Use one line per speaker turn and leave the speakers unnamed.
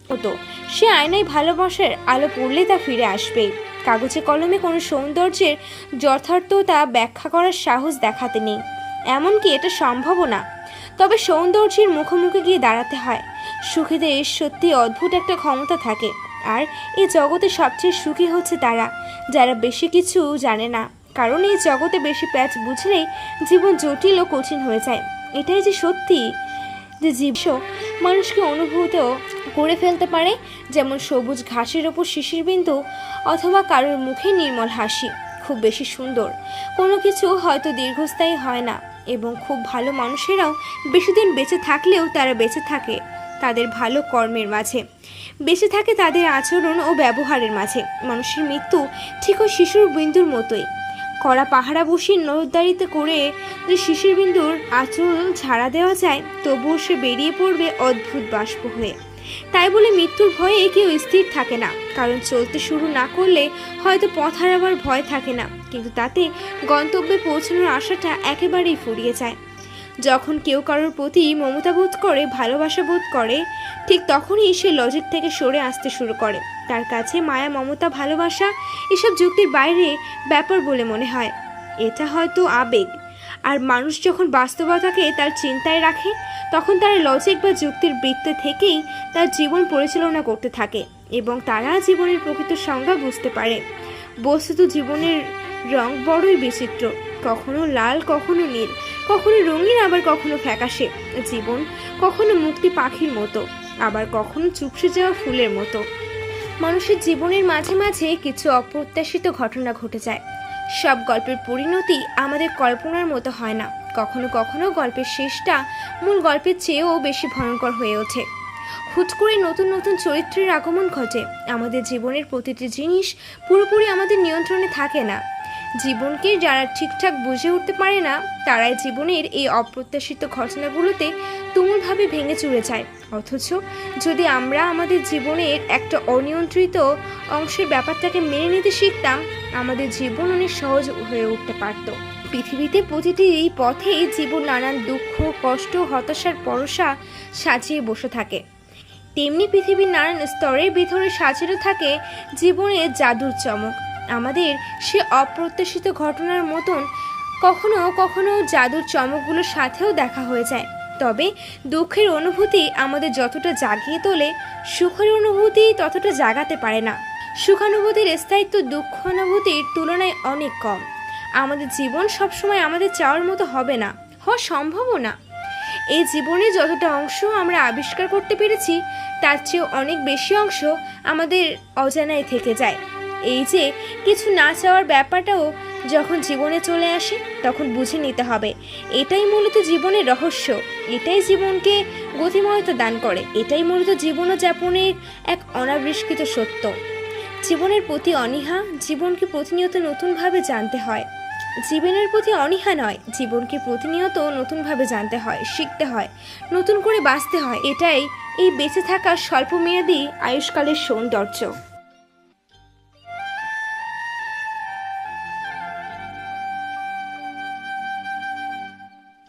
হতো। সে আয়নায় ভালোবাসার আলো পড়লে তা ফিরে আসবে। কাগজে কলমে কোনো সৌন্দর্যের যথার্থতা ব্যাখ্যা করার সাহস দেখাতে নেই, এমনকি এটা সম্ভবও না। তবে সৌন্দর্যের মুখোমুখি গিয়ে দাঁড়াতে হয়। সুখীদের সত্যি অদ্ভুত একটা ক্ষমতা থাকে, আর এই জগতে সবচেয়ে সুখী হচ্ছে তারা যারা বেশি কিছু জানে না। কারণ এই জগতে বেশি প্যাচ বুঝলেই জীবন জটিল ও কঠিন হয়ে যায়। এটাই যে সত্যি যে জীব মানুষকে অনুভূত করে ফেলতে পারে, যেমন সবুজ ঘাসের ওপর শিশির বিন্দু, অথবা কারোর মুখে নির্মল হাসি। খুব বেশি সুন্দর কোনো কিছু হয়তো দীর্ঘস্থায়ী হয় না, এবং খুব ভালো মানুষেরাও বেশি দিন বেঁচে থাকলেও তারা বেঁচে থাকে তাদের ভালো কর্মের মাঝে, বেঁচে থাকে তাদের আচরণ ও ব্যবহারের মাঝে। মানুষের মৃত্যু ঠিক ওই শিশুর বিন্দুর মতোই। কড়া পাহারা বসিয়ে নজরদারিতে করে যে শিশির বিন্দুর আচরণ ছাড়া দেওয়া যায়, তবুও সে বেরিয়ে পড়বে অদ্ভুত বাষ্প হয়ে। তাই বলে মৃত্যুর ভয়ে কেউ স্থির থাকে না, কারণ চলতে শুরু না করলে হয়তো পথ হারাবার ভয় থাকে না, কিন্তু তাতে গন্তব্যে পৌঁছানোর আশাটা একেবারেই ফুরিয়ে যায়। যখন কেউ কারোর প্রতি মমতা বোধ করে, ভালোবাসা বোধ করে, ঠিক তখনই সে লজিক থেকে সরে আসতে শুরু করে। তার কাছে মায়া, মমতা, ভালোবাসা এসব যুক্তির বাইরে ব্যাপার বলে মনে হয়। এটা হয়তো আবেগ। আর মানুষ যখন বাস্তবতাকে তার চিন্তায় রাখে, তখন তারা লজিক বা যুক্তির বৃত্তে থেকেই তার জীবন পরিচালনা করতে থাকে, এবং তারা জীবনের প্রকৃত সংজ্ঞা বুঝতে পারে। বস্তুত জীবনের রং বড়ই বিচিত্র, কখনো লাল, কখনো নীল, কখনো রঙিন, আবার কখনো ফ্যাকাশে। জীবন কখনো মুক্তি পাখির মতো, আবার কখনো চুপসে যাওয়া ফুলের মতো। মানুষের জীবনের মাঝে মাঝে কিছু অপ্রত্যাশিত ঘটনা ঘটে যায়। সব গল্পের পরিণতি আমাদের কল্পনার মতো হয় না। কখনো কখনো গল্পের শেষটা মূল গল্পের চেয়েও বেশি ভয়ঙ্কর হয়ে ওঠে। হুট করে নতুন নতুন চরিত্রের আগমন ঘটে। আমাদের জীবনের প্রতিটি জিনিস পুরোপুরি আমাদের নিয়ন্ত্রণে থাকে না। জীবনকে যারা ঠিকঠাক বুঝে উঠতে পারে না, তারাই জীবনের এই অপ্রত্যাশিত ঘটনাগুলোতে তুমুলভাবে ভেঙে চুরে যায়। অথচ যদি আমরা আমাদের জীবনের একটা অনিয়ন্ত্রিত অংশের ব্যাপারটাকে মেনে নিতে শিখতাম, আমাদের জীবন অনেক সহজ হয়ে উঠতে পারত। পৃথিবীতে প্রতিটি পথেই জীবন নানান দুঃখ, কষ্ট, হতাশার পরশা সাজিয়ে বসে থাকে। তেমনি পৃথিবীর নানান স্তরের ভিতরে সাজানো থাকে জীবনের জাদুর চমক। আমাদের সে অপ্রত্যাশিত ঘটনার মতন কখনো কখনো জাদুর চমকগুলোর সাথেও দেখা হয়ে যায়। তবে দুঃখের অনুভূতি আমাদের যতটা জাগিয়ে তোলে, সুখের অনুভূতি ততটা জাগাতে পারে না। সুখানুভূতির স্থায়িত্ব দুঃখানুভূতির তুলনায় অনেক কম। আমাদের জীবন সবসময় আমাদের চাওয়ার মতো হবে না, হওয়া সম্ভবও না। এই জীবনে যতটা অংশ আমরা আবিষ্কার করতে পেরেছি, তার চেয়েও অনেক বেশি অংশ আমাদের অজানায় থেকে যায়। এই যে কিছু না চাওয়ার ব্যাপারটাও যখন জীবনে চলে আসে, তখন বুঝে নিতে হবে এটাই মূলত জীবনের রহস্য, এটাই জীবনকে গতিময়তা দান করে, এটাই মূলত জীবনযাপনের এক অনাবিষ্কৃত সত্য। জীবনের প্রতি অনীহা, জীবনকে প্রতিনিয়ত নতুনভাবে জানতে হয়। জীবনের প্রতি অনীহা নয়, জীবনকে প্রতিনিয়ত নতুনভাবে জানতে হয়, শিখতে হয়, নতুন করে বাঁচতে হয়। এটাই এই বেঁচে থাকার স্বল্পমেয়াদী আয়ুষ্কালের সৌন্দর্য।